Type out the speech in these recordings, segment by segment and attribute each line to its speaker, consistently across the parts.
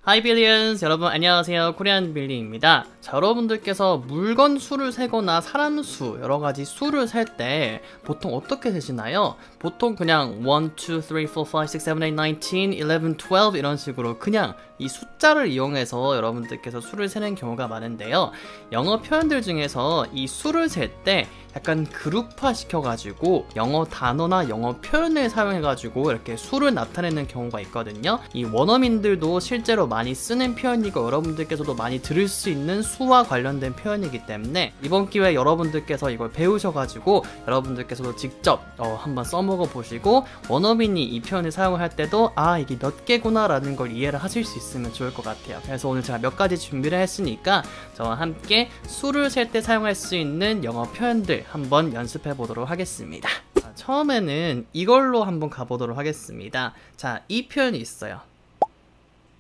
Speaker 1: 하이 빌리언스 여러분 안녕하세요. 코리안 빌리입니다. 자, 여러분들께서 물건 수를 세거나 사람 수 여러가지 수를 셀 때 보통 어떻게 세시나요? 보통 그냥 1, 2, 3, 4, 5, 6, 7, 8, 9, 10, 11, 12 이런 식으로 그냥 이 숫자를 이용해서 여러분들께서 수를 세는 경우가 많은데요. 영어 표현들 중에서 이 수를 셀 때 약간 그룹화 시켜가지고 영어 단어나 영어 표현을 사용해가지고 이렇게 수를 나타내는 경우가 있거든요. 이 원어민들도 실제로 많이 쓰는 표현이고 여러분들께서도 많이 들을 수 있는 수와 관련된 표현이기 때문에 이번 기회에 여러분들께서 이걸 배우셔가지고 여러분들께서도 직접 한번 써먹어 보시고 원어민이 이 표현을 사용할 때도 아 이게 몇 개구나 라는 걸 이해를 하실 수 있으면 좋을 것 같아요. 그래서 오늘 제가 몇 가지 준비를 했으니까 저와 함께 수를 셀 때 사용할 수 있는 영어 표현들 한번 연습해 보도록 하겠습니다. 자, 처음에는 이걸로 한번 가보도록 하겠습니다. 자, 이 표현이 있어요.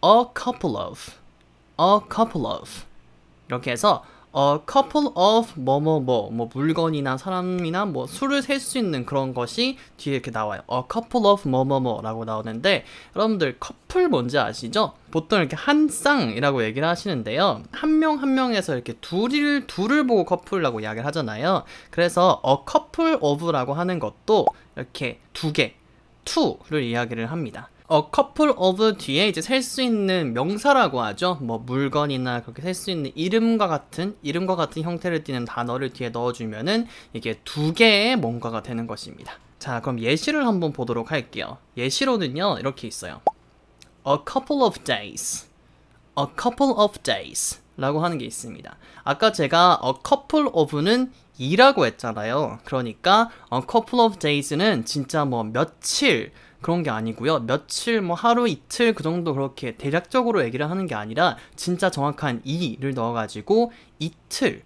Speaker 1: A couple of, a couple of 이렇게 해서 a couple of 뭐 물건이나 사람이나 뭐 수를 셀 수 있는 그런 것이 뒤에 이렇게 나와요. a couple of 라고 나오는데 여러분들 커플 뭔지 아시죠? 보통 이렇게 한 쌍이라고 얘기를 하시는데요. 한 명 한 명에서 이렇게 둘을 보고 커플이라고 이야기를 하잖아요. 그래서 a couple of라고 하는 것도 이렇게 두 개, two를 이야기를 합니다. A couple of 뒤에 이제 셀 수 있는 명사라고 하죠. 뭐 물건이나 그렇게 셀 수 있는 이름과 같은 형태를 띠는 단어를 뒤에 넣어주면은 이게 두 개의 뭔가가 되는 것입니다. 자, 그럼 예시를 한번 보도록 할게요. 예시로는요 이렇게 있어요. A couple of days, a couple of days 라고 하는 게 있습니다. 아까 제가 a couple of는 2라고 했잖아요. 그러니까 a couple of days는 진짜 뭐 며칠 그런 게 아니고요. 며칠, 뭐 하루, 이틀 그 정도 그렇게 대략적으로 얘기를 하는 게 아니라 진짜 정확한 2를 넣어가지고 이틀,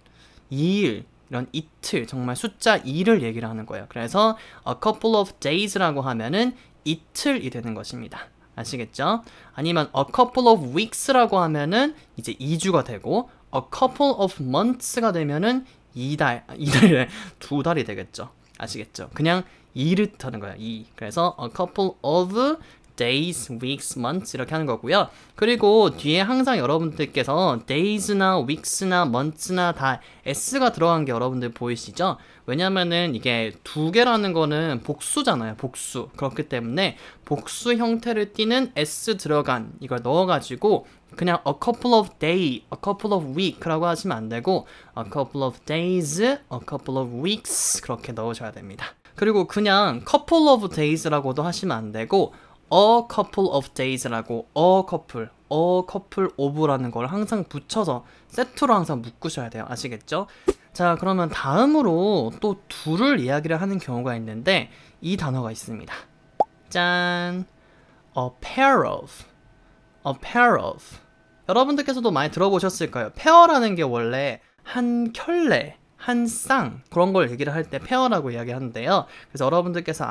Speaker 1: 2일 이런 이틀, 정말 숫자 2를 얘기를 하는 거예요. 그래서 a couple of days라고 하면은 이틀이 되는 것입니다. 아시겠죠? 아니면 a couple of weeks라고 하면은 이제 2주가 되고 a couple of months가 되면은 2달이 되겠죠. 아시겠죠? 그냥 2를 뜻하는 거예요. 2. 그래서 a couple of days, weeks, months 이렇게 하는 거고요. 그리고 뒤에 항상 여러분들께서 days나 weeks나 months나 다 s가 들어간 게 여러분들 보이시죠? 왜냐면은 이게 두 개라는 거는 복수잖아요. 복수. 그렇기 때문에 복수 형태를 띠는 s 들어간 이걸 넣어가지고 그냥 a couple of day, a couple of week라고 하시면 안 되고 a couple of days, a couple of weeks 그렇게 넣으셔야 됩니다. 그리고 그냥 couple of days라고도 하시면 안 되고 a couple of days라고 a couple of라는 걸 항상 붙여서 세트로 항상 묶으셔야 돼요. 아시겠죠? 자, 그러면 다음으로 또 둘을 이야기를 하는 경우가 있는데 이 단어가 있습니다. 짠! a pair of, a pair of 여러분들께서도 많이 들어보셨을 거예요. 페어라는 게 원래 한 켤레, 한 쌍 그런 걸 얘기를 할 때 페어라고 이야기하는데요. 그래서 여러분들께서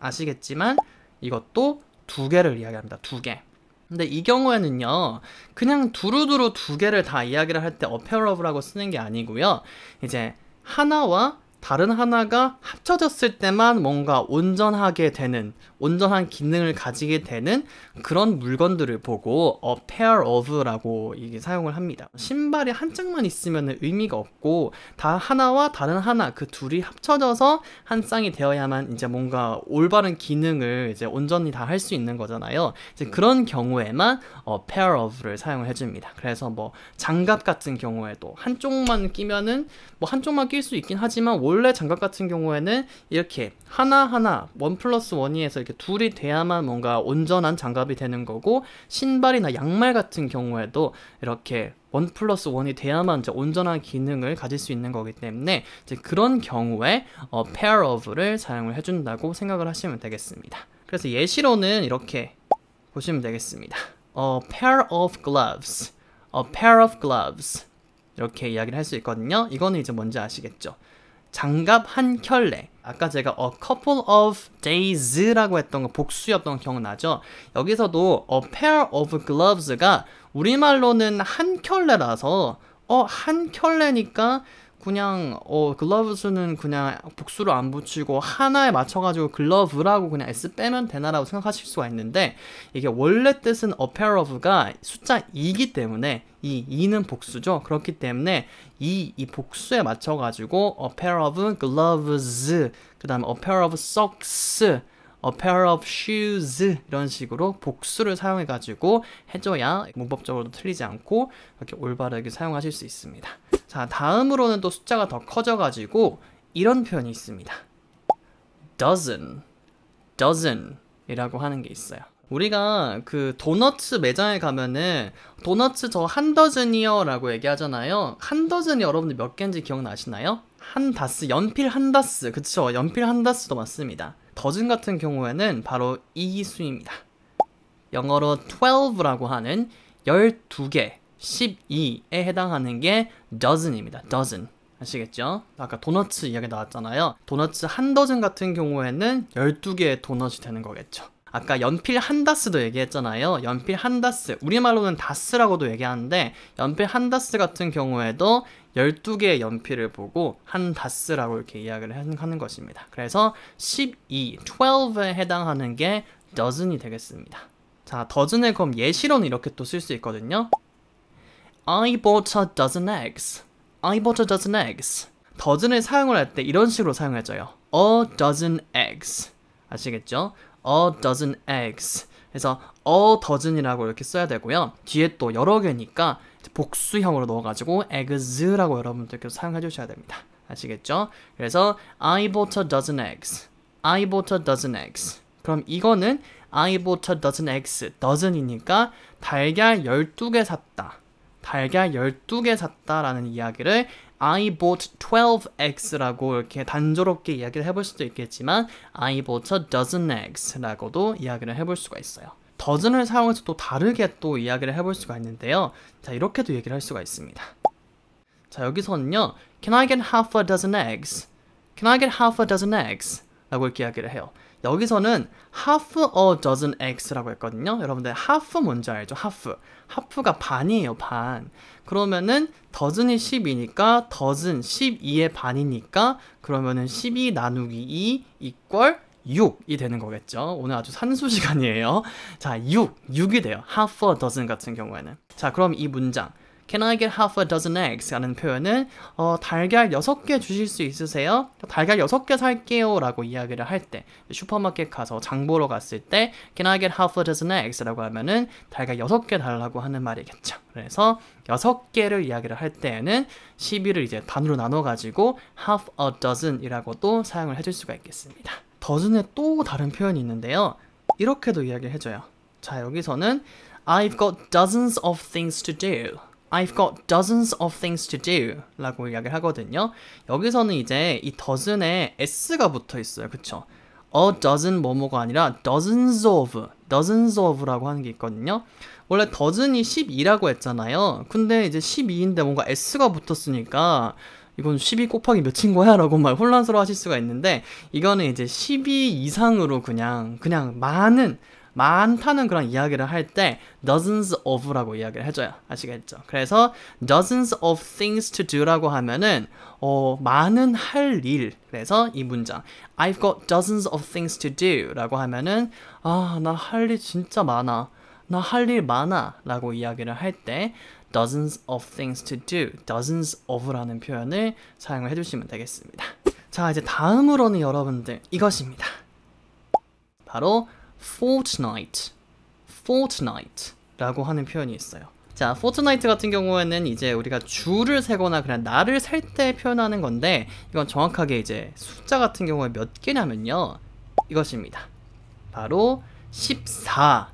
Speaker 1: 아시겠지만 이것도 두 개를 이야기합니다. 두 개. 근데 이 경우에는요 그냥 두루두루 두 개를 다 이야기를 할 때 a pair of라고 쓰는 게 아니고요. 이제 하나와 다른 하나가 합쳐졌을 때만 뭔가 온전하게 되는, 온전한 기능을 가지게 되는 그런 물건들을 보고 a pair of라고 이게 사용을 합니다. 신발이 한 짝만 있으면 의미가 없고 다 하나와 다른 하나 그 둘이 합쳐져서 한 쌍이 되어야만 이제 뭔가 올바른 기능을 이제 온전히 다 할 수 있는 거잖아요. 이제 그런 경우에만 a pair of를 사용을 해줍니다. 그래서 뭐 장갑 같은 경우에도 한쪽만 끼면은 뭐 한쪽만 낄 수 있긴 하지만 원래 장갑 같은 경우에는 이렇게 하나하나 1+1이에서 이렇게 둘이 돼야만 뭔가 온전한 장갑이 되는 거고 신발이나 양말 같은 경우에도 이렇게 1+1이 돼야만 이제 온전한 기능을 가질 수 있는 거기 때문에 이제 그런 경우에 pair of를 사용을 해준다고 생각을 하시면 되겠습니다. 그래서 예시로는 이렇게 보시면 되겠습니다. A pair of gloves, a pair of gloves 이렇게 이야기를 할 수 있거든요. 이거는 이제 뭔지 아시겠죠? 장갑 한 켤레. 아까 제가 a couple of days라고 했던 거 복수였던 거 기억나죠? 여기서도 a pair of gloves가 우리말로는 한 켤레라서 한 켤레니까 그냥 글러브스는 그냥 복수를 안 붙이고 하나에 맞춰가지고 글러브라고 그냥 S 빼면 되나라고 생각하실 수가 있는데 이게 원래 뜻은 a pair of가 숫자 2이기 때문에 이 2는 복수죠. 그렇기 때문에 이 복수에 맞춰가지고 a pair of gloves 그 다음에 a pair of socks a pair of shoes 이런 식으로 복수를 사용해가지고 해줘야 문법적으로도 틀리지 않고 이렇게 올바르게 사용하실 수 있습니다. 자, 다음으로는 또 숫자가 더 커져가지고 이런 표현이 있습니다. dozen 이라고 하는 게 있어요. 우리가 그 도너츠 매장에 가면은 도너츠 저 한 더즌이요 라고 얘기하잖아요. 한 더즌이 여러분들 몇 개인지 기억나시나요? 한 다스, 연필 한 다스, 그쵸? 연필 한 다스도 맞습니다. 더즌 같은 경우에는 바로 이 수입니다. 영어로 12라고 하는 12개, 12에 해당하는 게 dozen입니다. dozen. 아시겠죠? 아까 도너츠 이야기 나왔잖아요. 도너츠 한 더즌 같은 경우에는 12개의 도넛이 되는 거겠죠. 아까 연필 한 다스도 얘기했잖아요. 연필 한 다스, 우리말로는 다스라고도 얘기하는데 연필 한 다스 같은 경우에도 12개의 연필을 보고 한 다스라고 이렇게 이야기를 하는 것입니다. 그래서 12에 해당하는 게 dozen이 되겠습니다. 자, dozen을 그럼 예시로는 이렇게 또 쓸 수 있거든요. I bought a dozen eggs. I bought a dozen eggs. dozen을 사용을 할 때 이런 식으로 사용해줘요. A dozen eggs. 아시겠죠? A dozen eggs. 그래서 a dozen이라고 이렇게 써야 되고요. 뒤에 또 여러 개니까 복수형으로 넣어가지고 eggs라고 여러분들께서 사용해 주셔야 됩니다. 아시겠죠? 그래서 I bought a dozen eggs. I bought a dozen eggs. 그럼 이거는 I bought a dozen eggs. dozen이니까 달걀 12개 샀다. 달걀 12개 샀다라는 이야기를 I bought 12 eggs라고 이렇게 단조롭게 이야기를 해볼 수도 있겠지만 I bought a dozen eggs라고도 이야기를 해볼 수가 있어요. dozen을 사용해서 또 다르게 또 이야기를 해볼 수가 있는데요. 자, 이렇게도 얘기를 할 수가 있습니다. 자, 여기서는요. Can I get half a dozen eggs? Can I get half a dozen eggs? 라고 이렇게 이야기를 해요. 여기서는 half a dozen eggs라고 했거든요. 여러분들 half 뭔지 알죠? half가 반이에요. 반. 그러면은 dozen이 10이니까 dozen 12의 반이니까 그러면은 12 나누기 2 equal 6이 되는 거겠죠. 오늘 아주 산수 시간이에요. 자, 6이 돼요. half a dozen 같은 경우에는. 자, 그럼 이 문장 Can I get half a dozen eggs? 라는 표현은 달걀 6개 주실 수 있으세요? 달걀 6개 살게요 라고 이야기를 할 때 슈퍼마켓 가서 장 보러 갔을 때 Can I get half a dozen eggs? 라고 하면은 달걀 6개 달라고 하는 말이겠죠. 그래서 6개를 이야기를 할 때에는 12를 이제 반으로 나눠가지고 half a dozen 이라고도 사용을 해줄 수가 있겠습니다. dozen에 또 다른 표현이 있는데요. 이렇게도 이야기를 해줘요. 자, 여기서는 I've got dozens of things to do. I've got dozens of things to do 라고 이야기를 하거든요. 여기서는 이제 이 dozen에 s가 붙어 있어요. 그쵸? A dozen 뭐뭐가 아니라 dozens of 라고 하는 게 있거든요. 원래 dozen이 12라고 했잖아요. 근데 이제 12인데 뭔가 s가 붙었으니까 이건 12 곱하기 몇인 거야? 라고 막 혼란스러워 하실 수가 있는데 이거는 이제 12 이상으로 그냥 많다는 그런 이야기를 할 때 dozens of라고 이야기를 해줘요. 아시겠죠? 그래서 dozens of things to do라고 하면은 많은 할 일. 그래서 이 문장 I've got dozens of things to do 라고 하면은 나 할 일 진짜 많아. 나 할 일 많아 라고 이야기를 할 때 dozens of things to do, dozens of라는 표현을 사용을 해주시면 되겠습니다. 자, 이제 다음으로는 여러분들 이것입니다. 바로 fortnight라고 하는 표현이 있어요. 자, fortnight 같은 경우에는 이제 우리가 주를 세거나 그냥 날을 셀 때 표현하는 건데 이건 정확하게 이제 숫자 같은 경우에 몇 개냐면요. 이것입니다. 바로 14.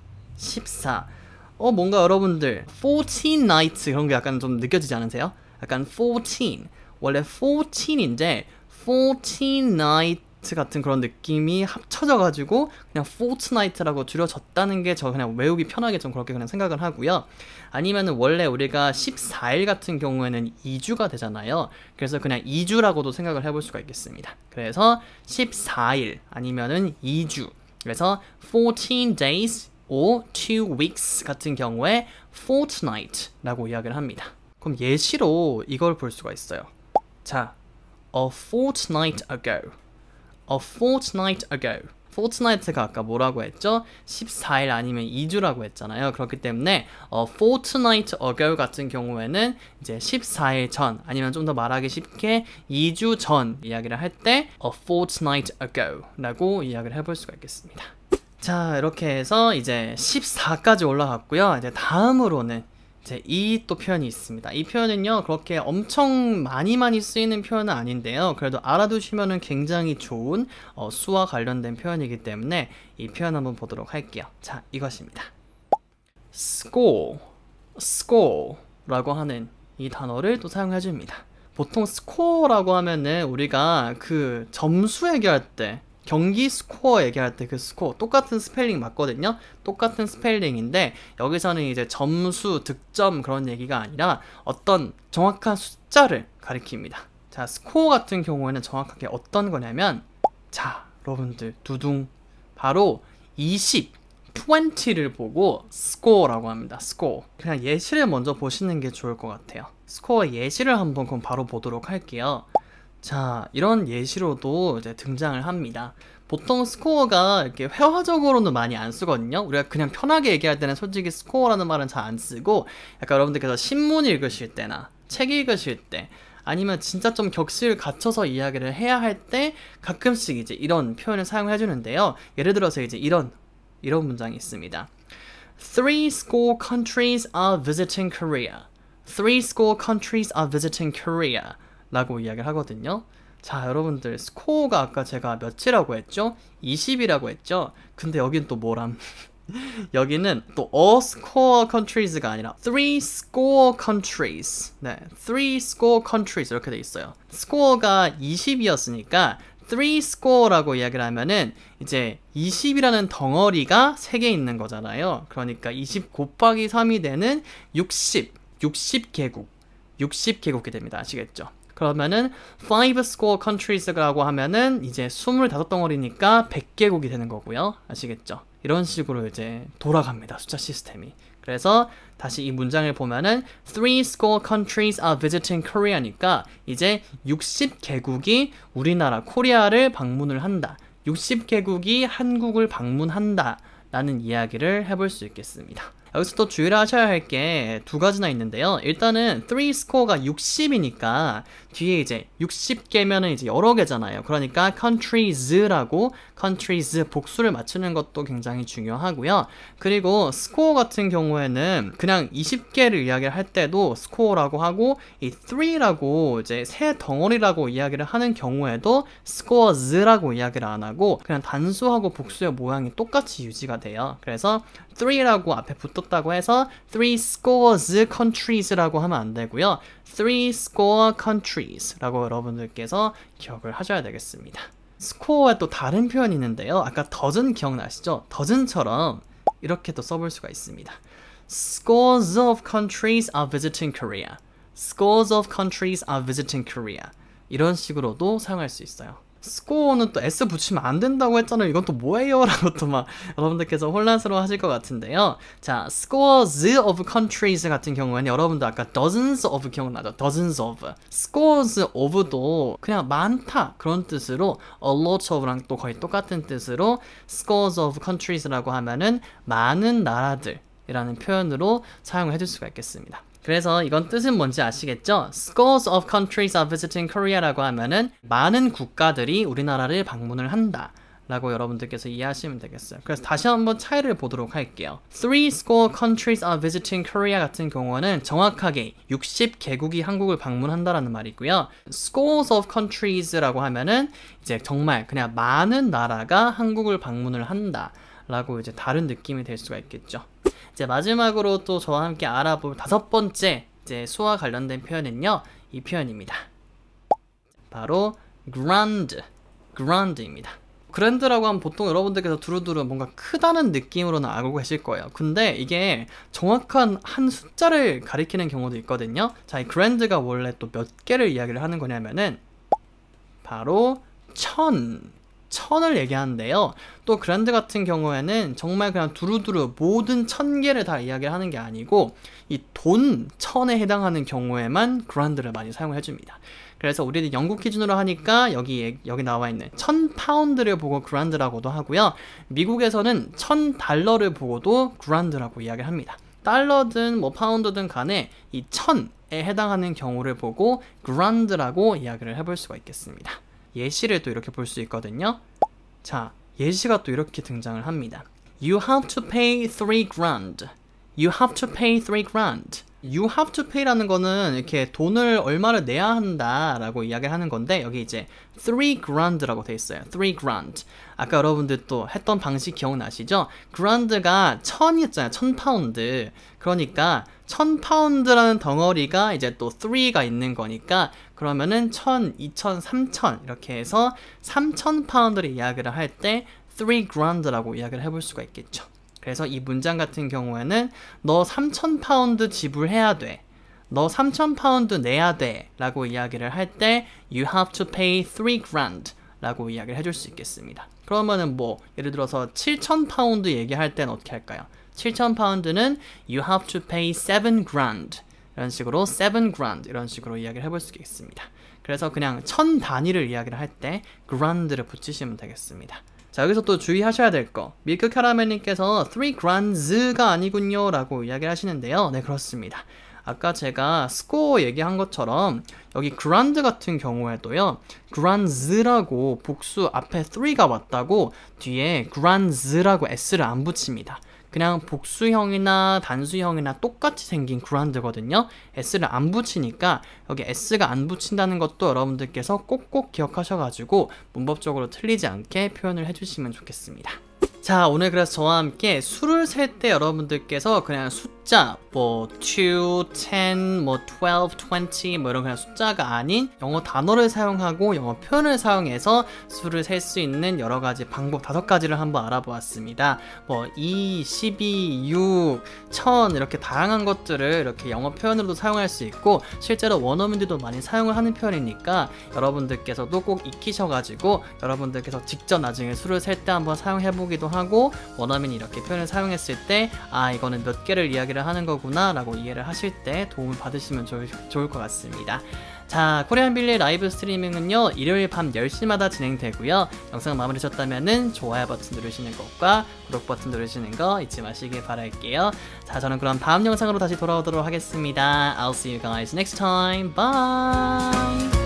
Speaker 1: 뭔가 여러분들 14 nights 그런 게 약간 좀 느껴지지 않으세요? 약간 14. 원래 14인데 14 night 같은 그런 느낌이 합쳐져가지고 그냥 fortnight라고 줄여졌다는 게 저 그냥 외우기 편하게 좀 그렇게 그냥 생각을 하고요. 아니면은 원래 우리가 14일 같은 경우에는 2주가 되잖아요. 그래서 그냥 2주라고도 생각을 해볼 수가 있겠습니다. 그래서 14일 아니면은 2주. 그래서 14 days or 2 weeks 같은 fortnight라고 이야기를 합니다. 그럼 예시로 이걸 볼 수가 있어요. 자, a fortnight ago. A fortnight ago. fortnight가 아까 뭐라고 했죠? 14일 아니면 2주라고 했잖아요. 그렇기 때문에 a fortnight ago 같은 경우에는 이제 14일 전 아니면 좀 더 말하기 쉽게 2주 전 이야기를 할 때 a fortnight ago 라고 이야기를 해볼 수가 있겠습니다. 자, 이렇게 해서 이제 14까지 올라갔고요. 이제 다음으로는 이제 이 또 표현이 있습니다. 이 표현은요 그렇게 엄청 많이 쓰이는 표현은 아닌데요, 그래도 알아두시면은 굉장히 좋은 수와 관련된 표현이기 때문에 이 표현 한번 보도록 할게요. 자, 이것입니다. score, score 라고 하는 이 단어를 또 사용해 줍니다. 보통 score라고 하면은 우리가 그 점수 얘기할 때, 경기 스코어 얘기할 때 그 스코어 똑같은 스펠링 맞거든요. 똑같은 스펠링인데 여기서는 이제 점수, 득점 그런 얘기가 아니라 어떤 정확한 숫자를 가리킵니다. 자, 스코어 같은 경우에는 정확하게 어떤 거냐면, 자, 여러분들 두둥, 바로 20를 보고 스코어라고 합니다. 스코어. 그냥 예시를 먼저 보시는 게 좋을 것 같아요. 스코어 예시를 한번 그럼 바로 보도록 할게요. 자, 이런 예시로도 이제 등장을 합니다. 보통 스코어가 이렇게 회화적으로는 많이 안 쓰거든요. 우리가 그냥 편하게 얘기할 때는 솔직히 스코어라는 말은 잘 안 쓰고, 약간 여러분들께서 신문 읽으실 때나 책 읽으실 때 아니면 진짜 좀 격식을 갖춰서 이야기를 해야 할 때 가끔씩 이제 이런 표현을 사용해 주는데요. 예를 들어서 이제 이런 문장이 있습니다. Three score countries are visiting Korea. Three score countries are visiting Korea. 라고 이야기를 하거든요. 자, 여러분들 스코어가 아까 제가 몇이라고 했죠? 20이라고 했죠? 근데 여긴 또 뭐람? 여기는 또 all score countries가 아니라 three score countries. 네, three score countries 이렇게 돼 있어요. 스코어가 20이었으니까 three score라고 이야기를 하면은 이제 20이라는 덩어리가 3개 있는 거잖아요. 그러니까 20 곱하기 3이 되는 60개국이 됩니다. 아시겠죠? 그러면은 5 score countries라고 하면은 이제 25덩어리니까 100개국이 되는 거고요. 아시겠죠? 이런 식으로 이제 돌아갑니다. 숫자 시스템이. 그래서 다시 이 문장을 보면은 3 score countries are visiting Korea니까 이제 60개국이 우리나라 코리아를 방문을 한다. 60개국이 한국을 방문한다. 라는 이야기를 해볼 수 있겠습니다. 여기서 또 주의를 하셔야 할 게 두 가지나 있는데요. 일단은 3 score가 60이니까 뒤에 이제 60개면은 이제 여러 개잖아요. 그러니까 countries라고 countries 복수를 맞추는 것도 굉장히 중요하고요. 그리고 score 같은 경우에는 그냥 20개를 이야기를 할 때도 score라고 하고, 이 3라고 이제 세 덩어리라고 이야기를 하는 경우에도 scores라고 이야기를 안 하고 그냥 단수하고 복수의 모양이 똑같이 유지가 돼요. 그래서 3라고 앞에 붙었다고 해서 3 scores countries라고 하면 안 되고요. 3 score countries라고 여러분들께서 기억을 하셔야 되겠습니다. 스코어에 또 다른 표현이 있는데요. 아까 dozen 기억나시죠? dozen처럼 이렇게 또 써볼 수가 있습니다. Scores of countries are visiting Korea. Scores of countries are visiting Korea. 이런 식으로도 사용할 수 있어요. 스코어는 또 S 붙이면 안 된다고 했잖아요. 이건 또 뭐예요? 라고 또 막 여러분들께서 혼란스러워 하실 것 같은데요. 자, scores of countries 같은 경우에는 여러분들 아까 dozens of 기억나죠? dozens of. scores of도 그냥 많다 그런 뜻으로 a lot of랑 또 거의 똑같은 뜻으로 scores of countries라고 하면은 많은 나라들이라는 표현으로 사용을 해줄 수가 있겠습니다. 그래서 이건 뜻은 뭔지 아시겠죠? Scores of countries are visiting Korea라고 하면은 많은 국가들이 우리나라를 방문을 한다 라고 여러분들께서 이해하시면 되겠어요. 그래서 다시 한번 차이를 보도록 할게요. 3 score countries are visiting Korea 같은 경우는 정확하게 60개국이 한국을 방문한다라는 말이고요. Scores of countries라고 하면은 이제 정말 그냥 많은 나라가 한국을 방문을 한다 라고 이제 다른 느낌이 될 수가 있겠죠. 이제 마지막으로 또 저와 함께 알아볼 5번째 이제 수와 관련된 표현은요, 이 표현입니다. 바로 grand입니다. grand라고 하면 보통 여러분들께서 두루두루 뭔가 크다는 느낌으로는 알고 계실 거예요. 근데 이게 정확한 한 숫자를 가리키는 경우도 있거든요. 자, 이 grand가 원래 또 몇 개를 이야기를 하는 거냐면은 바로 1000을 얘기하는데요. 또 그랜드 같은 경우에는 정말 그냥 두루두루 모든 1000개를 다 이야기를 하는 게 아니고 이 돈 1000에 해당하는 경우에만 그랜드를 많이 사용을 해줍니다. 그래서 우리는 영국 기준으로 하니까 여기 나와 있는 1000파운드를 보고 grand라고도 하고요. 미국에서는 1000달러를 보고도 grand라고 이야기를 합니다. 달러든 뭐 파운드든 간에 이 1000에 해당하는 경우를 보고 grand라고 이야기를 해볼 수가 있겠습니다. 예시를 또 이렇게 볼 수 있거든요. 자, 예시가 또 이렇게 등장을 합니다. You have to pay 3 grand. You have to pay 3 grand. You have to pay라는 거는 이렇게 돈을 얼마를 내야 한다라고 이야기를 하는 건데 여기 이제 3 grand라고 돼 있어요. 3 grand. 아까 여러분들 또 했던 방식 기억나시죠? grand가 1000이었잖아요. 1000파운드. 그러니까 1000파운드라는 덩어리가 이제 또 3가 있는 거니까 그러면은 1000, 2000, 3000 이렇게 해서 3000파운드를 이야기를 할 때 3 grand라고 이야기를 해볼 수가 있겠죠. 그래서 이 문장 같은 경우에는 너 3000파운드 지불해야 돼. 너 3000파운드 내야 돼. 라고 이야기를 할 때 You have to pay 3 grand 라고 이야기를 해줄 수 있겠습니다. 그러면은 뭐 예를 들어서 7000파운드 얘기할 때는 어떻게 할까요? 7000파운드는 You have to pay 7 grand 이런 식으로 7 grand 이런 식으로 이야기를 해볼 수 있겠습니다. 그래서 그냥 1000 단위를 이야기를 할 때 grand를 붙이시면 되겠습니다. 자, 여기서 또 주의하셔야 될 거. 밀크 캐러멜님께서 3 grands가 아니군요 라고 이야기를 하시는데요. 네, 그렇습니다. 아까 제가 스코어 얘기한 것처럼 여기 grand 같은 경우에도요. grands라고 복수 앞에 3가 왔다고 뒤에 grands라고 s를 안 붙입니다. 그냥 복수형이나 단수형이나 똑같이 생긴 grand거든요. s를 안 붙이니까 여기 s가 안 붙인다는 것도 여러분들께서 꼭꼭 기억하셔가지고 문법적으로 틀리지 않게 표현을 해주시면 좋겠습니다. 자, 오늘 그래서 저와 함께 수를 셀 때 여러분들께서 그냥 숫자 뭐 2, 10, 뭐 12, 20 뭐 이런 그냥 숫자가 아닌 영어 단어를 사용하고 영어 표현을 사용해서 수를 셀 수 있는 여러 가지 방법 5가지를 한번 알아보았습니다. 뭐 2, 12, 6, 1000 이렇게 다양한 것들을 이렇게 영어 표현으로도 사용할 수 있고 실제로 원어민들도 많이 사용을 하는 표현이니까 여러분들께서도 꼭 익히셔가지고 여러분들께서 직접 나중에 수를 셀 때 한번 사용해보기도 하고 원어민이 이렇게 표현을 사용했을 때 아 이거는 몇 개를 이야기를 하는 거구나 라고 이해를 하실 때 도움을 받으시면 좋을 것 같습니다. 자, 코리안빌리 라이브 스트리밍은요 일요일 밤 10시마다 진행되고요. 영상 마음에 드셨다면은 좋아요 버튼 누르시는 것과 구독 버튼 누르시는 거 잊지 마시길 바랄게요. 자, 저는 그럼 다음 영상으로 다시 돌아오도록 하겠습니다. I'll see you guys next time. Bye!